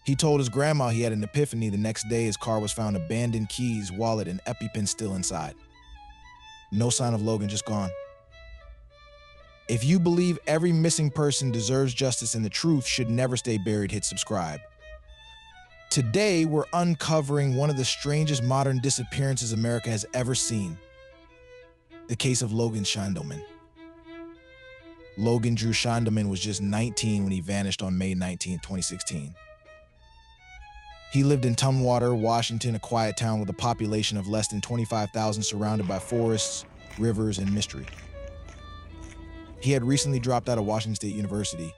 He told his grandma he had an epiphany the next day. His car was found abandoned, keys, wallet, and EpiPen still inside. No sign of Logan, just gone. If you believe every missing person deserves justice and the truth should never stay buried, hit subscribe. Today, we're uncovering one of the strangest modern disappearances America has ever seen. The case of Logan Schiendelman. Logan Drew Schiendelman was just 19 when he vanished on May 19, 2016. He lived in Tumwater, Washington, a quiet town with a population of less than 25,000 surrounded by forests, rivers, and mystery. He had recently dropped out of Washington State University,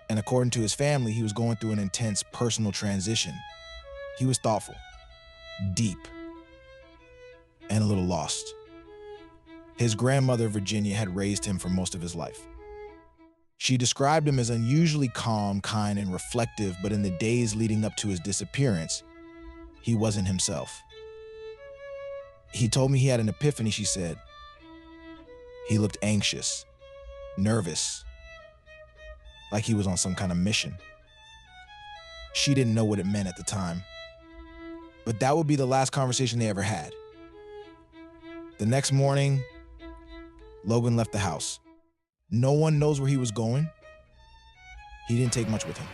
and according to his family, he was going through an intense personal transition. He was thoughtful, deep, and a little lost. His grandmother, Virginia, had raised him for most of his life. She described him as unusually calm, kind, and reflective, but in the days leading up to his disappearance, he wasn't himself. He told me he had an epiphany, she said. He looked anxious, nervous, like he was on some kind of mission. She didn't know what it meant at the time, but that would be the last conversation they ever had. The next morning, Logan left the house. No one knows where he was going. He didn't take much with him.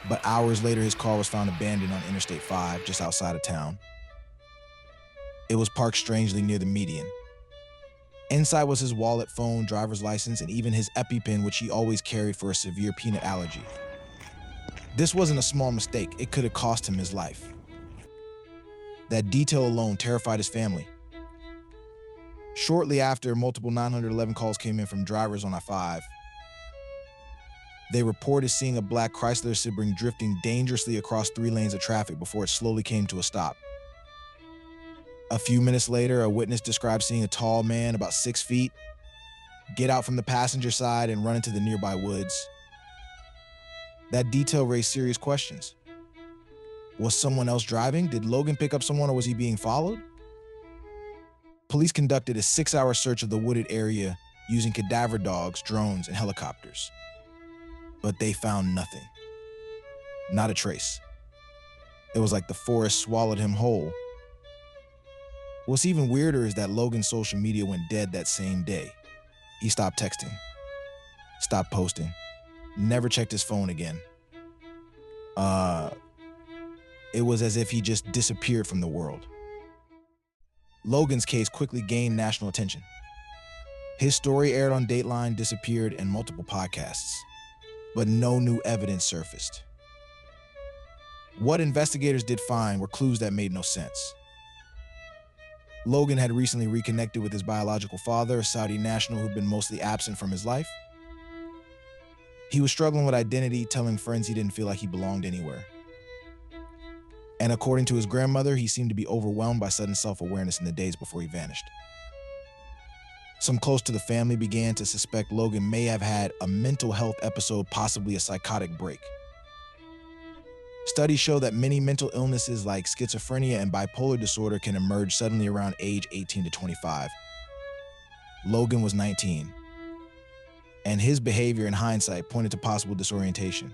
But hours later, his car was found abandoned on Interstate 5, just outside of town. It was parked strangely near the median. Inside was his wallet, phone, driver's license, and even his EpiPen, which he always carried for a severe peanut allergy. This wasn't a small mistake. It could have cost him his life. That detail alone terrified his family. Shortly after, multiple 911 calls came in from drivers on I-5. They reported seeing a black Chrysler Sebring drifting dangerously across 3 lanes of traffic before it slowly came to a stop. A few minutes later, a witness described seeing a tall man about 6 feet get out from the passenger side and run into the nearby woods. That detail raised serious questions. Was someone else driving? Did Logan pick up someone, or was he being followed? Police conducted a 6-hour search of the wooded area using cadaver dogs, drones, and helicopters. But they found nothing. Not a trace. It was like the forest swallowed him whole. What's even weirder is that Logan's social media went dead that same day. He stopped texting, stopped posting, never checked his phone again. It was as if he just disappeared from the world. Logan's case quickly gained national attention. His story aired on Dateline, Disappeared, and multiple podcasts, but no new evidence surfaced. What investigators did find were clues that made no sense. Logan had recently reconnected with his biological father, a Saudi national who'd been mostly absent from his life. He was struggling with identity, telling friends he didn't feel like he belonged anywhere. And according to his grandmother, he seemed to be overwhelmed by sudden self-awareness in the days before he vanished. Some close to the family began to suspect Logan may have had a mental health episode, possibly a psychotic break. Studies show that many mental illnesses like schizophrenia and bipolar disorder can emerge suddenly around age 18 to 25. Logan was 19, and his behavior in hindsight pointed to possible disorientation.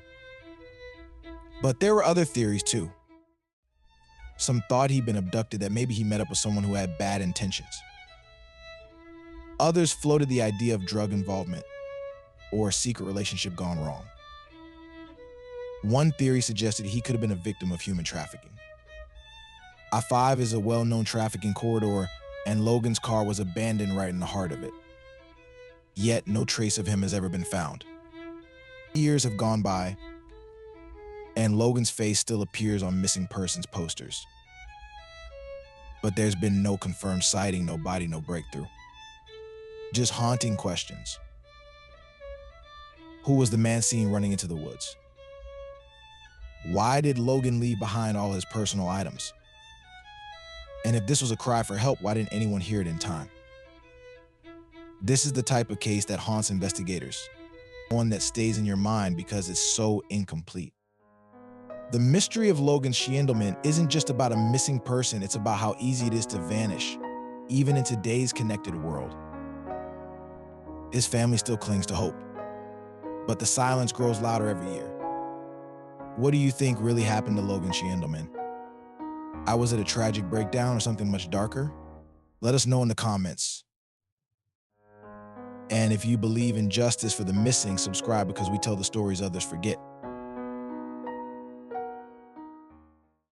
But there were other theories too. Some thought he'd been abducted, that maybe he met up with someone who had bad intentions. Others floated the idea of drug involvement or a secret relationship gone wrong. One theory suggested he could have been a victim of human trafficking. I-5 is a well-known trafficking corridor, and Logan's car was abandoned right in the heart of it. Yet no trace of him has ever been found. Years have gone by, and Logan's face still appears on missing persons posters. But there's been no confirmed sighting, no body, no breakthrough. Just haunting questions. Who was the man seen running into the woods? Why did Logan leave behind all his personal items? And if this was a cry for help, why didn't anyone hear it in time? This is the type of case that haunts investigators, one that stays in your mind because it's so incomplete. The mystery of Logan Schiendelman isn't just about a missing person, it's about how easy it is to vanish, even in today's connected world. His family still clings to hope, but the silence grows louder every year. What do you think really happened to Logan Schiendelman? Was it a tragic breakdown or something much darker? Let us know in the comments. And if you believe in justice for the missing, subscribe because we tell the stories others forget.